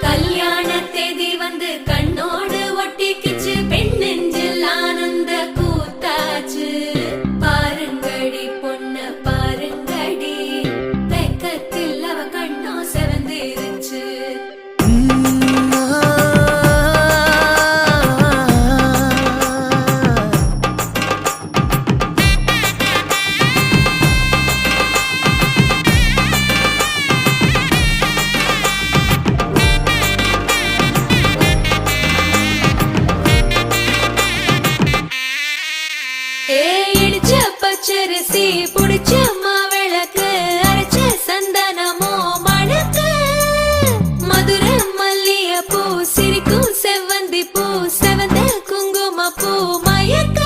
கல்யாண தேதி வந்து கண்ணோடு ஒட்டிக்கிச்சு, பெண் நெஞ்சில் ஆனந்த கூத்தாச்சு. பாருங்கடி பொண்ண பாருங்கடி, வெக்கத்தில் அவ கண்ணோ செவந்திருச்சு. இடிச்ச பச்சரிசி புடிச்ச மாவிளக்கு, அரைச்ச சந்தனமோ மணக்கு. மதுரை மல்லிய பூ சிரிக்கும் செவ்வந்தி பூ, செவந்த குங்கும பூ மயக்க.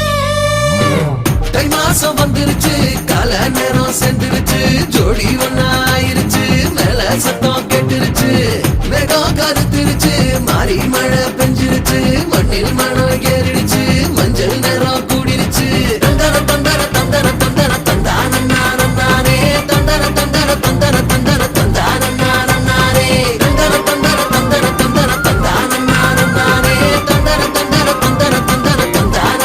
தை மாசம் வந்துருச்சு, கால நேரம் சென்றுருச்சு, ஜோடி ஒன்னா ஆயிருச்சு, மேல சத்தம் கேட்டுருச்சு. மேகம் கருத்துருச்சு, மாறி மழை பெஞ்சிருச்சு, மண்ணில் மனம் ஏறிடுச்சு, மஞ்சள் நேரம் கூடிருச்சு. தந்தர தந்தர தந்தர தந்தர தந்தானே தந்தர தந்தர தந்தர தந்தர தந்தானே தந்தர தந்தர தந்தர தந்தர தந்தானே தந்தர தந்தர தந்தர தந்தர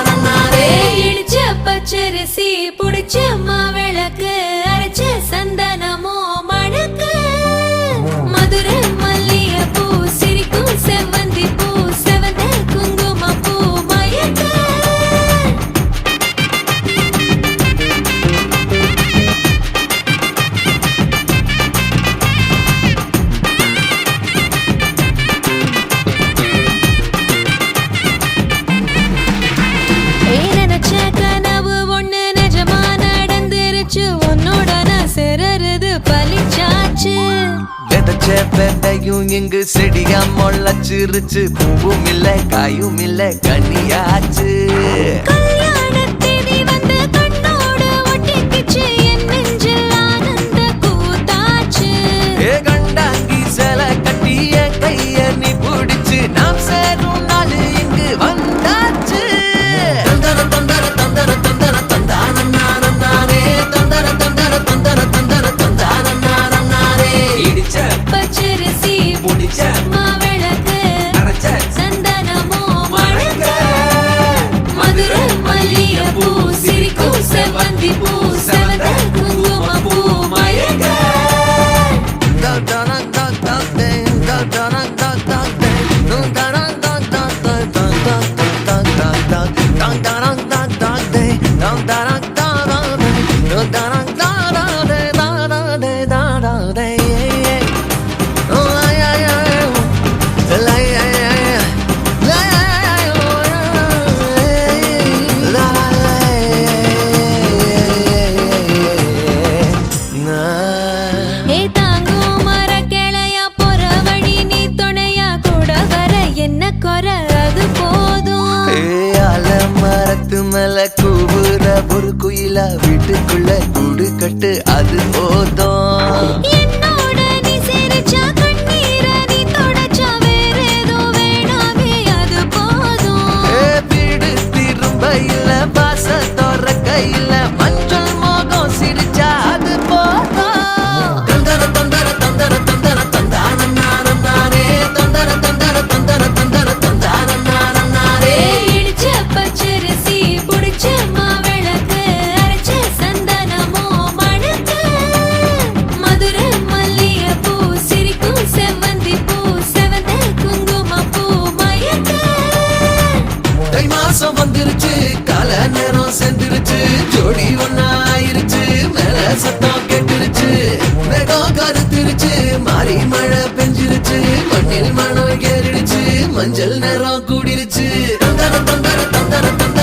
தந்தானே. இடிச்ச பச்சரிசி புடிச்ச மாவிளக்கு, அரைச்ச சந்தனமோ மணக்கு. மதுரை மல்லிய பூ சிரிக்கும் செவ்வந்தி பூ, செவந்த குங்கும பூ மயக்க. நினைச்ச கனவு ஒண்ணு நிஜமா நடந்துருச்சு, உன்னோட நான் சிறருது பலிச்சாச்சு. விதைச்ச விதையும் இங்கு செடியா முளைச்சிருச்சு, பூவும் இல்ல காயும் இல்ல கனியாச்சு. கல்யாண தேதி வந்து கண்ணோடு ஒட்டிக்கிச்சு, என் நெஞ்சில் ஆனந்த கூத்தாச்சு. ஏ கண்டாங்கி சில கட்டி என் கைய நீ பிடிச்சு, நாம் சேரும் நாள் இங்கு வந்தாச்சு. தந்தர தந்தர தந்தர தந்தர தந்தானே தந்தர தந்தர தந்தர தந்தர தந்தானே. இடிச்ச பச்சரிசி முடிச்ச மாவிளக்கு, அரைச்ச சந்தனமோ மணக்க. மதுரை மல்லிய பூ சிரிக்கும் செவ்வந்தி பூ, செவந்த குங்கும பூ மயக்க. ஏ தாங்கும் மர கிளையா போற வழி, நீ துணையா கூட வர என்ன குறை அது போதும். மரத்து மேல கூவுற ஒரு குயிலா, வீட்டுக்குள்ள கூடு கட்டு அது போதும். என்னோட நீ சிரிச்சா கண்ணீர நீ தொடச்சா வேற ஏதோ வேணாமே அது போதும். வீடு திரும்ப இல்ல, பாச தோற கையில, மஞ்சள் மோகம் சிரிச்சா அது போதும். தந்தர தந்தர தந்தர தந்தர தந்தானே தந்தர தந்தர தந்தர தந்தர தந்தானே. இடிச்ச பச்சரிசி புடிச்ச மாவிளக்கு, அரைச்ச சந்தனமோ மணக்க. மதுரை மல்லிய பூ சிரிக்கும் செவ்வந்தி பூ, செவந்த குங்கும பூ மயக்க. தை மாசம் வந்துருச்சு, கால நேரம் சென்றுருச்சு, ஜோடி ஒன்னா ஆயிருச்சு, மேல சத்தம் கேட்டுருச்சு. மேகம் கருத்துருச்சு, மாறி மழை பெஞ்சிருச்சு, மண்ணில் மனம் ஏறிடுச்சு, மஞ்சள் நேரம் கூடிருச்சு. தந்தர தந்தர தந்தர தந்தர